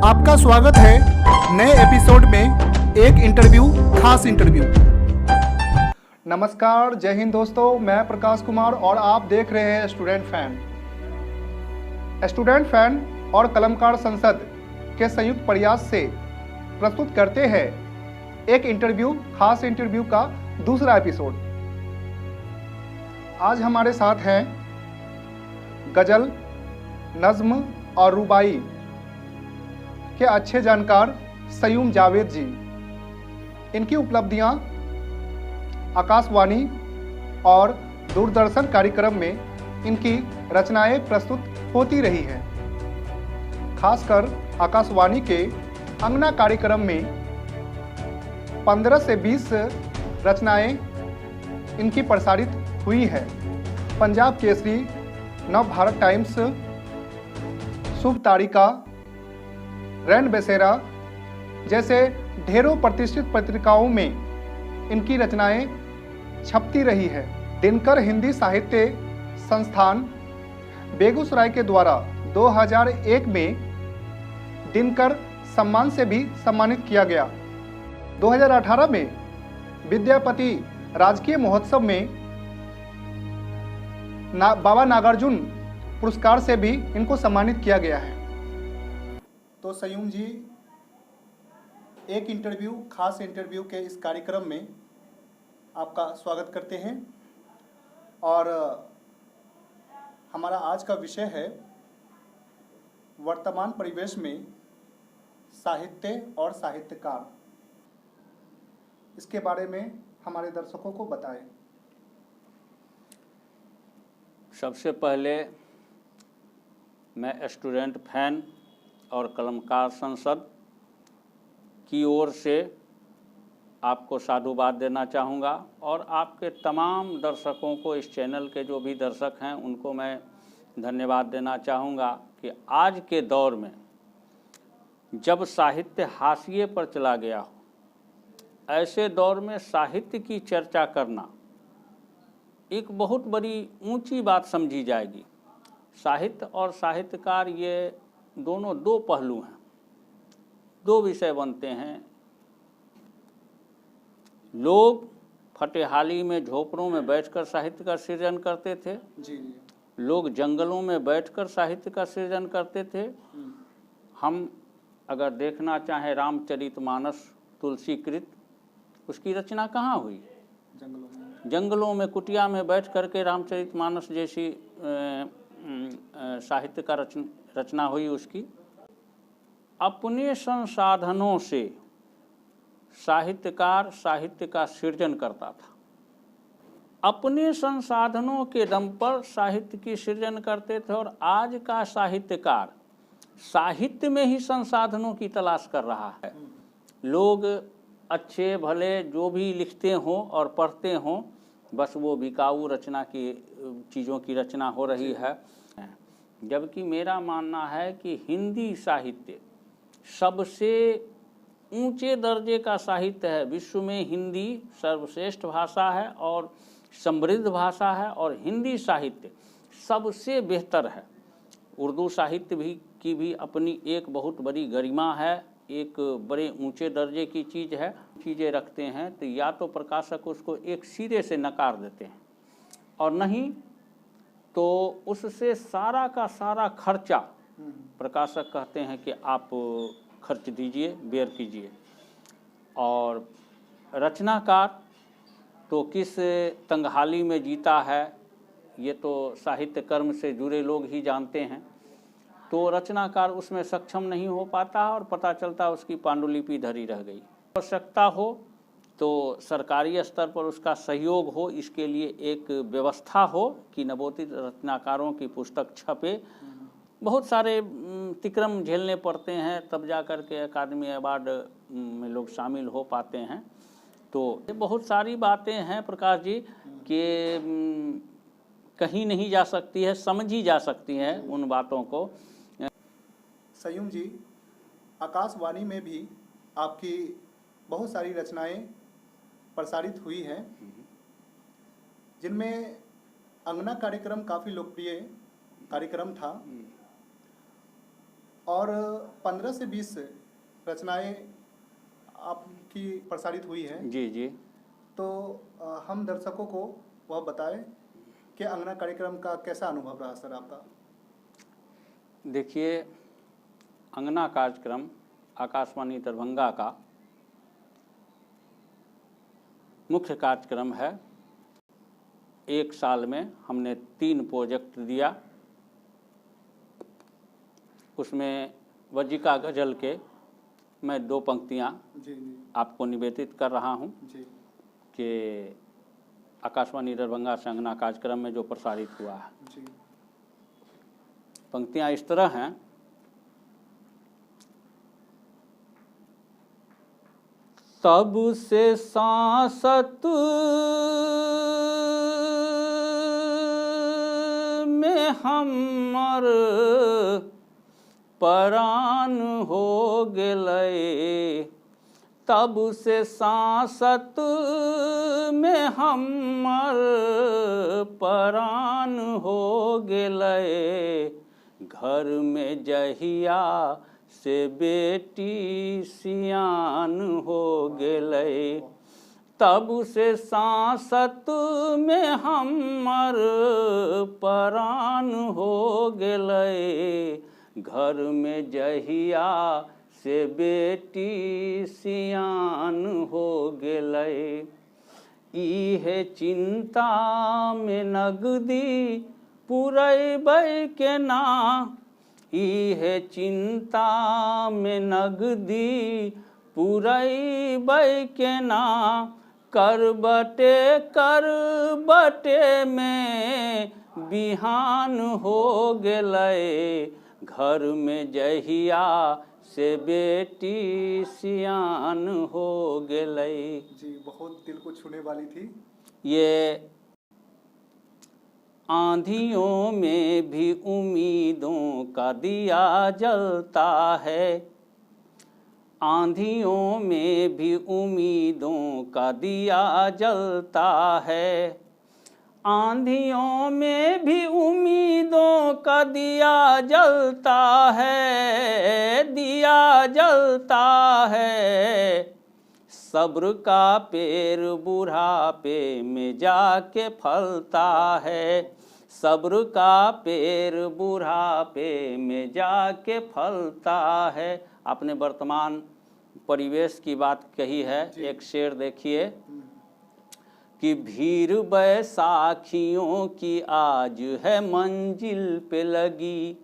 आपका स्वागत है नए एपिसोड में एक इंटरव्यू, खास इंटरव्यू। नमस्कार, जय हिंद दोस्तों, मैं प्रकाश कुमार और आप देख रहे हैं स्टूडेंट फैन। स्टूडेंट फैन और कलमकार संसद के संयुक्त प्रयास से प्रस्तुत करते हैं एक इंटरव्यू, खास इंटरव्यू का दूसरा एपिसोड। आज हमारे साथ हैं गजल, नज्म और रुबाई के अच्छे जानकार सयूम जावेद जी। इनकी उपलब्धियां आकाशवाणी और दूरदर्शन कार्यक्रम में इनकी रचनाएं प्रस्तुत होती रही हैं। खासकर आकाशवाणी के अंगना कार्यक्रम में 15 से 20 रचनाएं इनकी प्रसारित हुई है। पंजाब केसरी, नव भारत टाइम्स, शुभ तारिका, रैन बसेरा जैसे ढेरों प्रतिष्ठित पत्रिकाओं में इनकी रचनाएं छपती रही है। दिनकर हिंदी साहित्य संस्थान बेगूसराय के द्वारा 2001 में दिनकर सम्मान से भी सम्मानित किया गया। 2018 में विद्यापति राजकीय महोत्सव में बाबा नागार्जुन पुरस्कार से भी इनको सम्मानित किया गया है। तो सयूम जी, एक इंटरव्यू, खास इंटरव्यू के इस कार्यक्रम में आपका स्वागत करते हैं। और हमारा आज का विषय है वर्तमान परिवेश में साहित्य और साहित्यकार। इसके बारे में हमारे दर्शकों को बताएं। सबसे पहले मैं स्टूडेंट फैन और कलमकार संसद की ओर से आपको साधुवाद देना चाहूँगा और आपके तमाम दर्शकों को, इस चैनल के जो भी दर्शक हैं उनको मैं धन्यवाद देना चाहूँगा कि आज के दौर में जब साहित्य हाशिए पर चला गया हो, ऐसे दौर में साहित्य की चर्चा करना एक बहुत बड़ी ऊंची बात समझी जाएगी। साहित्य और साहित्यकार ये दोनों दो पहलू हैं, दो विषय बनते हैं। लोग फटेहाली में, झोपड़ों में बैठकर साहित्य का सृजन करते थे। जी। लोग जंगलों में बैठकर साहित्य का सृजन करते थे। हम अगर देखना चाहें रामचरितमानस तुलसीकृत, उसकी रचना कहाँ हुई? जंगलों में, कुटिया में बैठ करके रामचरितमानस जैसी साहित्य का रचना हुई। उसकी अपने संसाधनों से साहित्यकार साहित्य का सृजन करता था। अपने संसाधनों के दम पर साहित्य की सृजन करते थे। और आज का साहित्यकार साहित्य में ही संसाधनों की तलाश कर रहा है। लोग अच्छे भले जो भी लिखते हों और पढ़ते हों, बस वो बिकाऊ रचना की चीज़ों की रचना हो रही है। जबकि मेरा मानना है कि हिंदी साहित्य सबसे ऊंचे दर्जे का साहित्य है। विश्व में हिंदी सर्वश्रेष्ठ भाषा है और समृद्ध भाषा है, और हिंदी साहित्य सबसे बेहतर है। उर्दू साहित्य की भी अपनी एक बहुत बड़ी गरिमा है, एक बड़े ऊंचे दर्जे की चीज़ है। चीज़ें रखते हैं तो या तो प्रकाशक उसको एक सिरे से नकार देते हैं, और नहीं तो उससे सारा का सारा खर्चा प्रकाशक कहते हैं कि आप खर्च दीजिए, बेयर कीजिए। और रचनाकार तो किस तंगहाली में जीता है, ये तो साहित्य कर्म से जुड़े लोग ही जानते हैं। तो रचनाकार उसमें सक्षम नहीं हो पाता और पता चलता उसकी पांडुलिपि धरी रह गई। आवश्यकता हो तो सरकारी स्तर पर उसका सहयोग हो, इसके लिए एक व्यवस्था हो कि नवोदित रचनाकारों की पुस्तक छपे। बहुत सारे तिक्रम झेलने पड़ते हैं, तब जा कर के अकादमी अवार्ड में लोग शामिल हो पाते हैं। तो बहुत सारी बातें हैं प्रकाश जी कि कहीं नहीं जा सकती है, समझी जा सकती हैं उन बातों को। सयूम जी, आकाशवाणी में भी आपकी बहुत सारी रचनाएं प्रसारित हुई हैं, जिनमें अंगना कार्यक्रम काफ़ी लोकप्रिय कार्यक्रम था। और 15 से 20 रचनाएं आपकी प्रसारित हुई हैं। जी जी। तो हम दर्शकों को वह बताएं कि अंगना कार्यक्रम का कैसा अनुभव रहा सर आपका? देखिए, अंगना कार्यक्रम आकाशवाणी दरभंगा का मुख्य कार्यक्रम है। एक साल में हमने 3 प्रोजेक्ट दिया। उसमें वज्जिका गज़ल के मैं 2 पंक्तियाँ जी जी आपको निवेदित कर रहा हूँ जी कि आकाशवाणी दरभंगा से अंगना कार्यक्रम में जो प्रसारित हुआ है। जी। पंक्तियाँ इस तरह हैं। तब से सांसत में हमर परान हो गेलै, तब से सांसत में हमर परान हो गेलै, घर में जहिया से बेटी सियान हो गेलै, तब से सांसत में हमर परान हो गेलै, घर में जहिया से बेटी सियान हो गेलै, इहे चिंता में नगदी पुरैबै केना, इहे चिंता में नगदी पुरैबै केना, करबटे में बिहान हो गेलै, घर में जहिया से बेटी सियान हो गेलै। जी, बहुत दिल को छूने वाली थी। ये आंधियों में भी उम्मीदों का दिया जलता है, आंधियों में भी उम्मीदों का दिया जलता है, आंधियों में भी उम्मीदों का दिया जलता है, दिया जलता है, सब्र का पेड़ बुढ़ापे में जाके फलता है, सब्र का पेड़ बुढ़ापे में जाके फलता है। आपने वर्तमान परिवेश की बात कही है। एक शेर देखिए कि भीड़ बैसाखियों की आज है मंजिल पे लगी,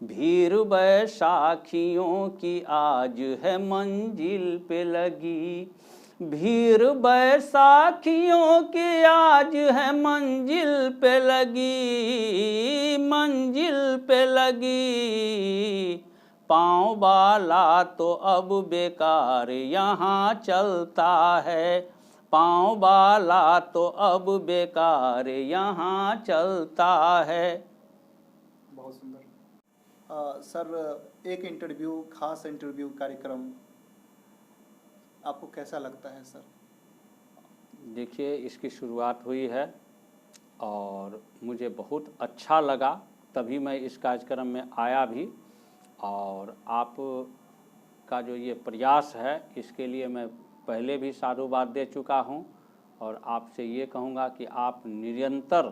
भीड़ बैसाखियों की आज है मंजिल पे लगी, भीड़ बैसाखियों की आज है मंजिल पे लगी, मंजिल पे लगी, पाँव वाला तो अब बेकार यहाँ चलता है, पाँव वाला तो अब बेकार यहाँ चलता है। बहुत सुंदर। सर, एक इंटरव्यू, खास इंटरव्यू कार्यक्रम आपको कैसा लगता है सर? देखिए, इसकी शुरुआत हुई है और मुझे बहुत अच्छा लगा, तभी मैं इस कार्यक्रम में आया भी, और आप का जो ये प्रयास है इसके लिए मैं पहले भी साधुवाद दे चुका हूँ, और आपसे ये कहूँगा कि आप निरंतर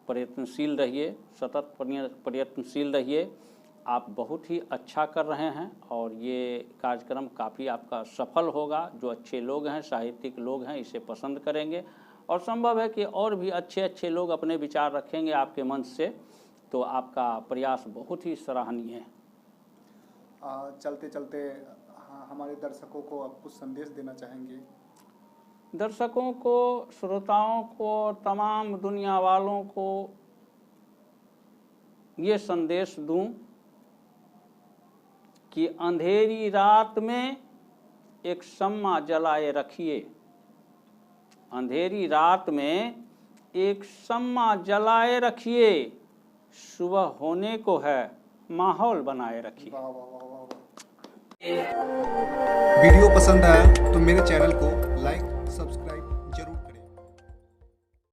प्रयत्नशील रहिए, सतत प्रयत्नशील रहिए। आप बहुत ही अच्छा कर रहे हैं और ये कार्यक्रम काफ़ी आपका सफल होगा। जो अच्छे लोग हैं, साहित्यिक लोग हैं, इसे पसंद करेंगे, और संभव है कि और भी अच्छे अच्छे लोग अपने विचार रखेंगे आपके मंच से, तो आपका प्रयास बहुत ही सराहनीय है। चलते चलते हमारे दर्शकों को आप कुछ संदेश देना चाहेंगे? दर्शकों को, श्रोताओं को, तमाम दुनिया वालों को ये संदेश दूं कि अंधेरी रात में एक शम्मा जलाए रखिए, अंधेरी रात में एक शम्मा जलाए रखिए, सुबह होने को है, माहौल बनाए रखिए। वाह वाह वाह वाह। वीडियो पसंद आया तो मेरे चैनल को लाइक